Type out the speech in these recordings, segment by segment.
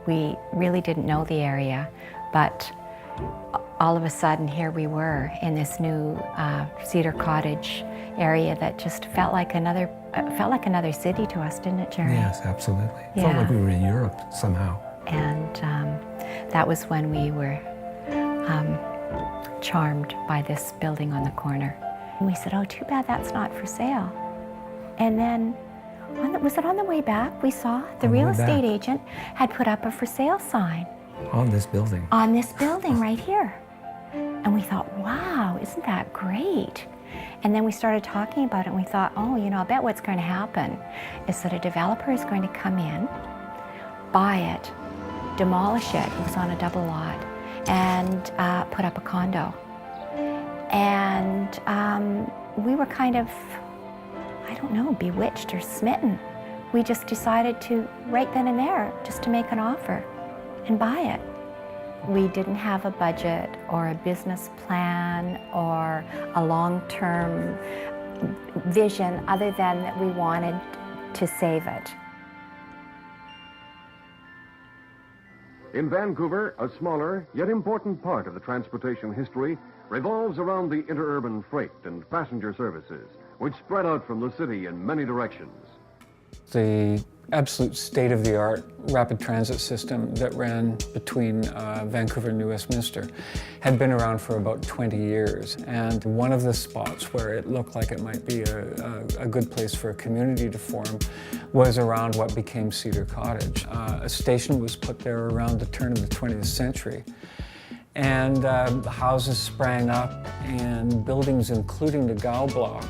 We really didn't know the area, but all of a sudden here we were in this new Cedar Cottage area that just felt like another city to us, didn't it, Jerry? Yes, absolutely. Yeah. Felt like we were in Europe somehow. And that was when we were charmed by this building on the corner. And we said, oh, too bad that's not for sale. And then, was it on the way back, we saw the real estate agent had put up a for sale sign. On this building. On this building right here. And we thought, wow, isn't that great? And then we started talking about it and we thought, oh, you know, I bet what's going to happen is that a developer is going to come in, buy it, demolish it, it was on a double lot, and put up a condo. And we were kind of, I don't know, bewitched or smitten. We just decided to, right then and there, just to make an offer and buy it. We didn't have a budget or a business plan or a long-term vision other than that we wanted to save it. In Vancouver, a smaller yet important part of the transportation history revolves around the interurban freight and passenger services, which spread out from the city in many directions. The absolute state-of-the-art rapid transit system that ran between Vancouver and New Westminster had been around for about 20 years. And one of the spots where it looked like it might be a good place for a community to form was around what became Cedar Cottage. A station was put there around the turn of the 20th century. And houses sprang up and buildings, including the Gow Block,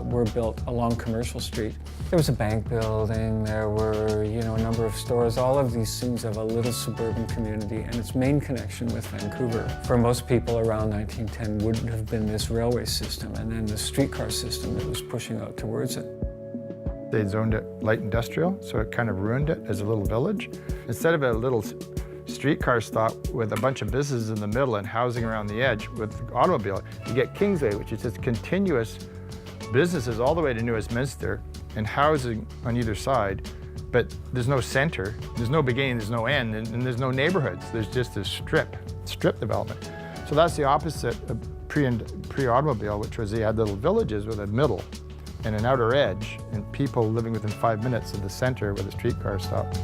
were built along Commercial Street. There was a bank building, there were, you know, a number of stores. All of these things have a little suburban community, and its main connection with Vancouver, for most people around 1910, would have been this railway system and then the streetcar system that was pushing out towards it. They zoned it light industrial, so it kind of ruined it as a little village. Instead of a little streetcar stop with a bunch of businesses in the middle and housing around the edge with automobile, you get Kingsway, which is just continuous businesses all the way to New Westminster and housing on either side, but there's no center, there's no beginning, there's no end, and there's no neighborhoods. There's just a strip development. So that's the opposite of pre-automobile, which was they had little villages with a middle and an outer edge, and people living within 5 minutes of the center where the streetcar stopped.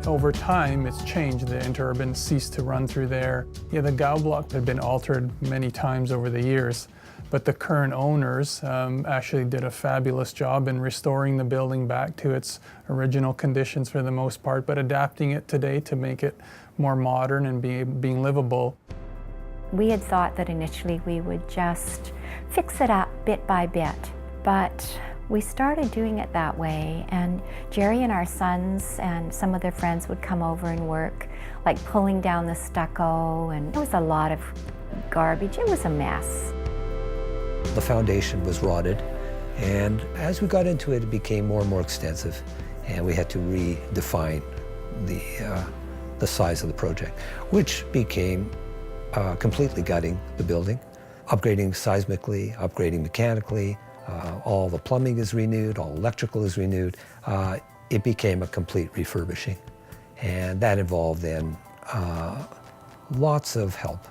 Over time, it's changed. The interurban ceased to run through there. Yeah, the Gow Block had been altered many times over the years, but the current owners actually did a fabulous job in restoring the building back to its original conditions for the most part, but adapting it today to make it more modern and being livable. We had thought that initially we would just fix it up bit by bit, but we started doing it that way, and Jerry and our sons and some of their friends would come over and work, like pulling down the stucco, and it was a lot of garbage. It was a mess. The foundation was rotted, and as we got into it, it became more and more extensive, and we had to redefine the size of the project, which became completely gutting the building, upgrading seismically, upgrading mechanically. All the plumbing is renewed, all electrical is renewed. It became a complete refurbishing, and that involved then lots of help,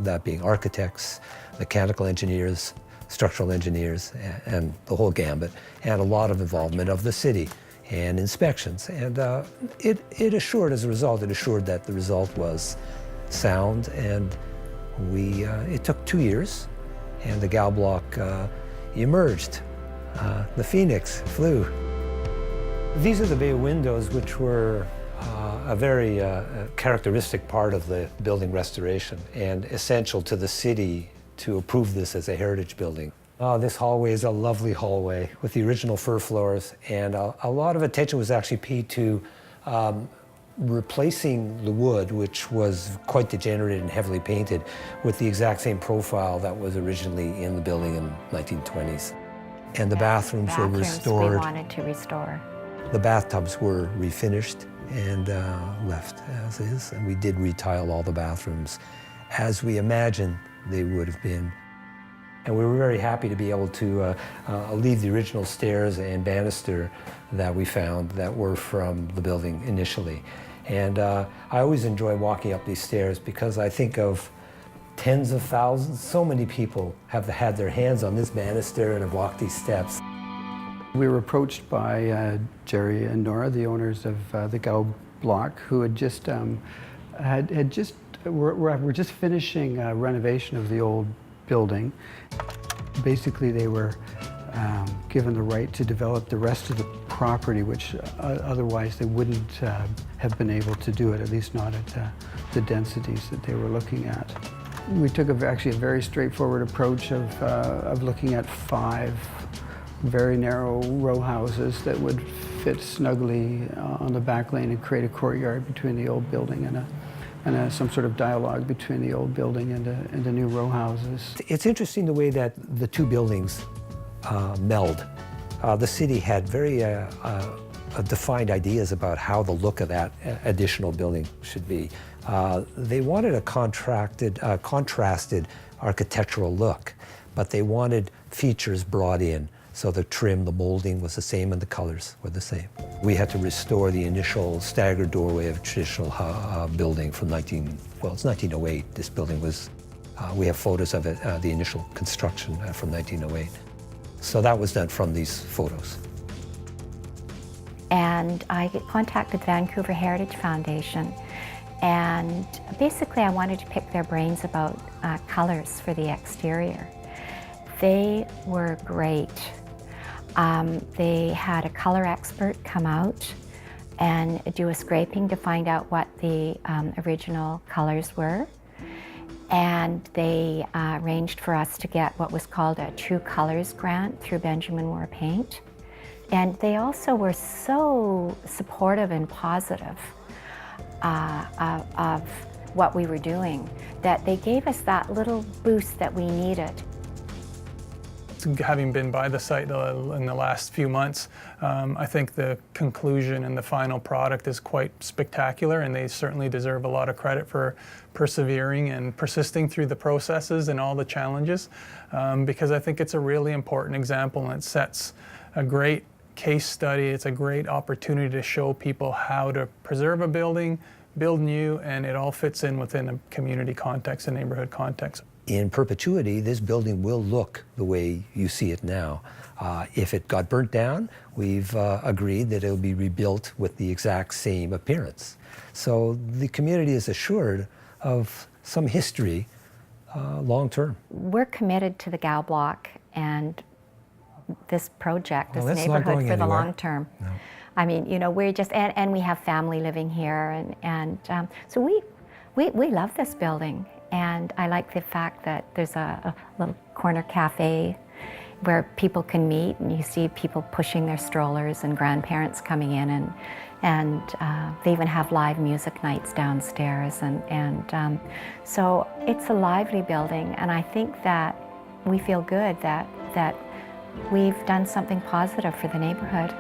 that being architects, mechanical engineers, structural engineers, and the whole gambit, and a lot of involvement of the city and inspections. And it assured, as a result, it assured that the result was sound, and it took 2 years, and the Gow Block emerged. The phoenix flew. These are the bay windows, which were a very characteristic part of the building restoration and essential to the city to approve this as a heritage building. This hallway is a lovely hallway with the original fir floors, and a lot of attention was actually paid to replacing the wood, which was quite degenerated and heavily painted, with the exact same profile that was originally in the building in the 1920s. And the bathrooms were restored. We wanted to restore. The bathtubs were refinished and left as is, and we did retile all the bathrooms as we imagined they would have been. And we were very happy to be able to leave the original stairs and banister that we found that were from the building initially. And I always enjoy walking up these stairs because I think of tens of thousands, so many people have had their hands on this banister and have walked these steps. We were approached by Jerry and Nora, the owners of the Gao block, who had just were just finishing renovation of the old building. Basically, they were given the right to develop the rest of the property, which otherwise they wouldn't have been able to do it, at least not at the densities that they were looking at. We took actually a very straightforward approach of looking at 5 very narrow row houses that would fit snugly on the back lane and create a courtyard between the old building and some sort of dialogue between the old building and the new row houses. It's interesting the way that the two buildings meld. The city had very defined ideas about how the look of that additional building should be. They wanted a contrasted architectural look, but they wanted features brought in. So the trim, the molding was the same and the colors were the same. We had to restore the initial staggered doorway of a traditional building from it's 1908. This building was, we have photos of it, the initial construction from 1908. So that was done from these photos. And I contacted Vancouver Heritage Foundation, and basically I wanted to pick their brains about colors for the exterior. They were great. They had a color expert come out and do a scraping to find out what the original colors were. And they arranged for us to get what was called a True Colors grant through Benjamin Moore Paint. And they also were so supportive and positive of what we were doing that they gave us that little boost that we needed. Having been by the site in the last few months, I think the conclusion and the final product is quite spectacular, and they certainly deserve a lot of credit for persevering and persisting through the processes and all the challenges, because I think it's a really important example, and it sets a great case study. It's a great opportunity to show people how to preserve a building, build new, and it all fits in within a community context, a neighborhood context. In perpetuity, this building will look the way you see it now. If it got burnt down, we've agreed that it will be rebuilt with the exact same appearance. So the community is assured of some history long term. We're committed to the Gao block and this project, this Well, that's not neighborhood going for the anywhere. long term. No. I mean, you know, we're just, and we have family living here, and so we love this building. And I like the fact that there's a little corner cafe where people can meet, and you see people pushing their strollers and grandparents coming in, and they even have live music nights downstairs. And so it's a lively building, and I think that we feel good that we've done something positive for the neighborhood.